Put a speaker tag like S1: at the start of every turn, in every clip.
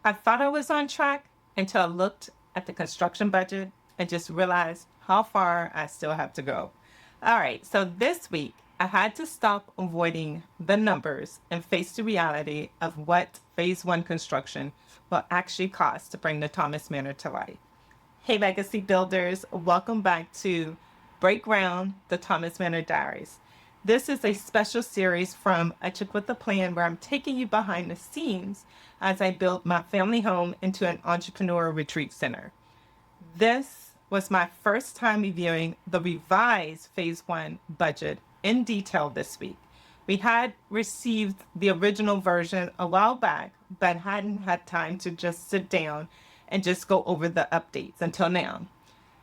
S1: I thought I was on track until I looked at the construction budget and just realized how far I still have to go. All right, so this week I had to stop avoiding the numbers and face the reality of what phase one construction will actually cost to bring the Thomas Manor to life. Hey, legacy builders, welcome back to Break Ground, the Thomas Manor Diaries. This is a special series from A Chick with a Plan where I'm taking you behind the scenes as I build my family home into an entrepreneur retreat center. This was my first time reviewing the revised phase one budget in detail this week. We had received the original version a while back, but hadn't had time to just sit down and just go over the updates until now.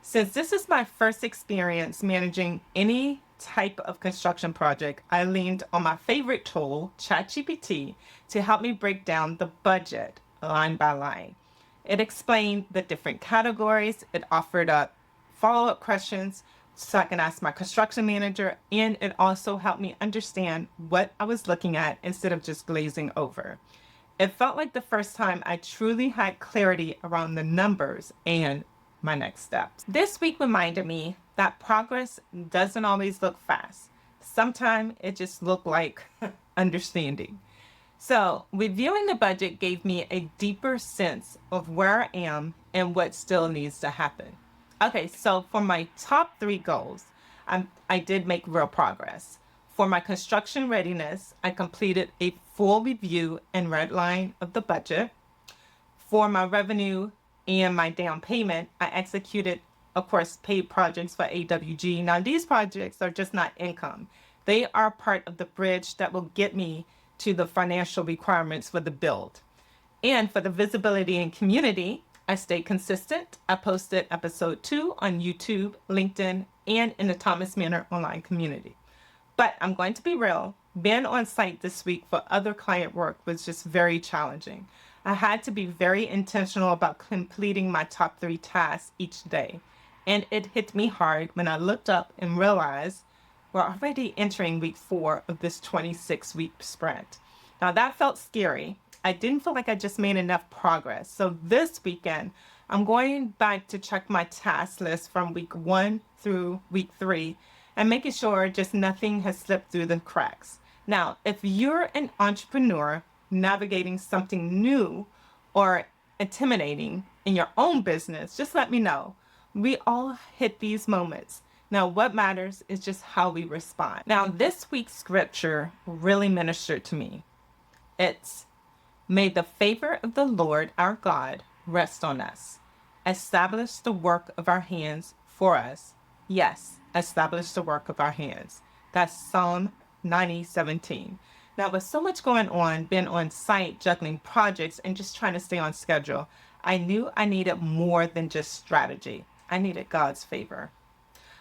S1: Since this is my first experience managing any type of construction project, I leaned on my favorite tool, ChatGPT, to help me break down the budget line by line. It explained the different categories, it offered up follow-up questions so I can ask my construction manager, and it also helped me understand what I was looking at instead of just glazing over. It felt like the first time I truly had clarity around the numbers and my next steps. This week reminded me that progress doesn't always look fast. Sometimes it just looked like understanding. So, reviewing the budget gave me a deeper sense of where I am and what still needs to happen. Okay, so for my top three goals, I did make real progress. For my construction readiness, I completed a full review and red line of the budget. For my revenue and my down payment, I executed, of course, paid projects for AWG. Now, these projects are just not income. They are part of the bridge that will get me to the financial requirements for the build. And for the visibility and community, I stayed consistent. I posted episode 2 on YouTube, LinkedIn, and in the Thomas Manor online community. But I'm going to be real, being on site this week for other client work was just very challenging. I had to be very intentional about completing my top 3 tasks each day. And it hit me hard when I looked up and realized we're already entering week 4 of this 26-week sprint. Now that felt scary. I didn't feel like I just made enough progress. So this weekend, I'm going back to check my task list from week 1 through week 3 and making sure just nothing has slipped through the cracks. Now, if you're an entrepreneur navigating something new or intimidating in your own business, just let me know. We all hit these moments. Now, what matters is just how we respond. Now, this week's scripture really ministered to me. It's, "May the favor of the Lord our God rest on us. Establish the work of our hands for us." Yes, establish the work of our hands. That's Psalm 90:17. Now, with so much going on, being on site, juggling projects, and just trying to stay on schedule, I knew I needed more than just strategy. I needed God's favor.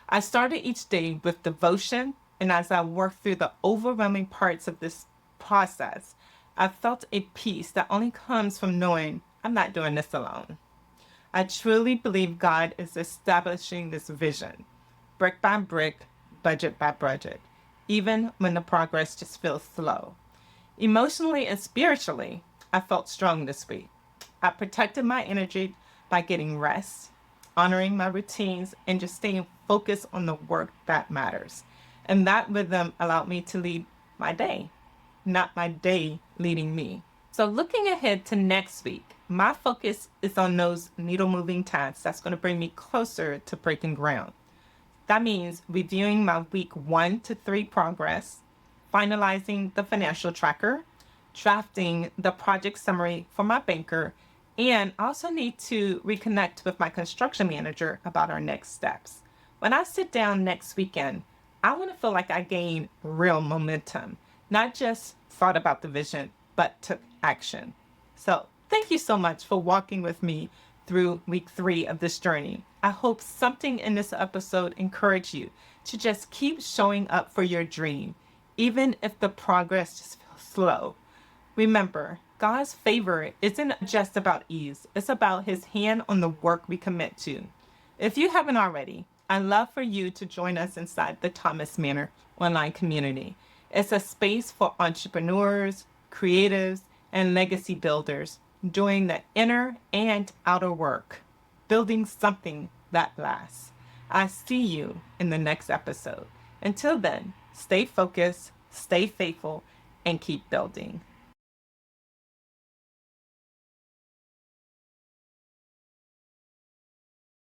S1: I started each day with devotion, and as I worked through the overwhelming parts of this process, I felt a peace that only comes from knowing I'm not doing this alone. I truly believe God is establishing this vision, brick by brick, budget by budget, even when the progress just feels slow. Emotionally and spiritually, I felt strong this week. I protected my energy by getting rest, honoring my routines, and just staying focused on the work that matters. And that rhythm allowed me to lead my day, not my day leading me. So looking ahead to next week, my focus is on those needle moving tasks that's going to bring me closer to breaking ground. That means reviewing my week 1 to 3 progress, finalizing the financial tracker, drafting the project summary for my banker, and I also need to reconnect with my construction manager about our next steps. When I sit down next weekend, I want to feel like I gained real momentum, not just thought about the vision, but took action. So thank you so much for walking with me through week 3 of this journey. I hope something in this episode encouraged you to just keep showing up for your dream, even if the progress just feels slow. Remember, God's favor isn't just about ease, it's about His hand on the work we commit to. If you haven't already, I'd love for you to join us inside the Thomas Manor online community. It's a space for entrepreneurs, creatives, and legacy builders doing the inner and outer work, building something that lasts. I see you in the next episode. Until then, stay focused, stay faithful, and keep building.